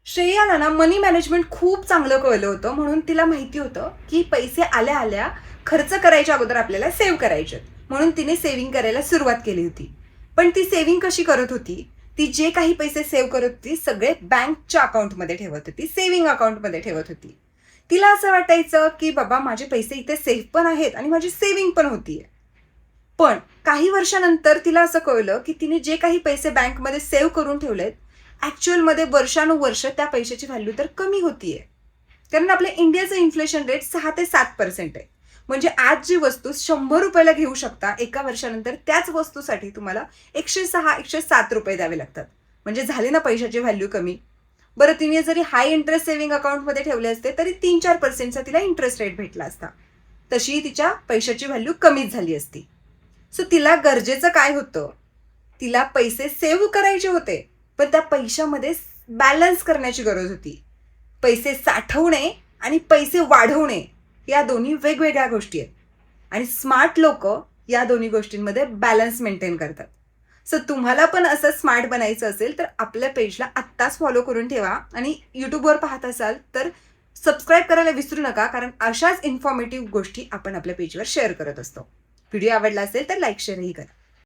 श्रेयाला ना मनी मॅनेजमेंट खूप चांगलं कळलं होतं, म्हणून तिला माहिती होतं की पैसे आल्या आल्या खर्च करायच्या अगोदर आपल्याला सेव्ह करायचे, म्हणून तिने सेव्हिंग करायला सुरुवात केली होती. पण ती सेव्हिंग कशी करत होती? ती जे काही पैसे सेव्ह करत होती सगळे बँकच्या अकाउंटमध्ये ठेवत होती, सेव्हिंग अकाउंटमध्ये ठेवत होती. तिला असं वाटायचं की बाबा माझे पैसे इथे सेव्ह पण आहेत आणि माझी सेव्हिंग पण होतीये. पण काही वर्षानंतर तिला असं कळलं की तिने जे काही पैसे बँकमध्ये सेव्ह करून ठेवलेत, ॲक्च्युअलमध्ये वर्षानुवर्ष त्या पैशाची व्हॅल्यू तर कमी होतीये. कारण आपल्या इंडियाचं इन्फ्लेशन रेट 6 ते 7% आहे. म्हणजे आज जी वस्तू 100 रुपयाला घेऊ शकता, एका वर्षानंतर त्याच वस्तूसाठी तुम्हाला 106-107 रुपये द्यावे लागतात. म्हणजे झाली ना पैशाची व्हॅल्यू कमी. बरं, तिने जरी हाय इंटरेस्ट सेव्हिंग अकाउंटमध्ये ठेवले असते तरी 3-4%चा तिला इंटरेस्ट रेट भेटला असता. तशीही तिच्या पैशाची व्हॅल्यू कमीच झाली असती. सो तिला गरजेचं काय होतं? तिला पैसे सेव्ह करायचे होते, पण त्या पैशामध्ये बॅलन्स करण्याची गरज होती. पैसे साठवणे आणि पैसे वाढवणे या दोन्ही वेगवेगळ्या गोष्टी आहेत. आणि स्मार्ट लोक या दोन्ही गोष्टींमध्ये बॅलन्स मेंटेन करतात. सो तुम्हाला पण असं स्मार्ट बनायचं असेल तर आपल्या पेजला आत्ताच फॉलो करून ठेवा. आणि यूट्यूबवर पाहत असाल तर सबस्क्राईब करायला विसरू नका, कारण अशाच इन्फॉर्मेटिव्ह गोष्टी आपण आपल्या पेजवर शेअर करत असतो. व्हिडिओ आवडला असेल तर लाईक शेअरही करा.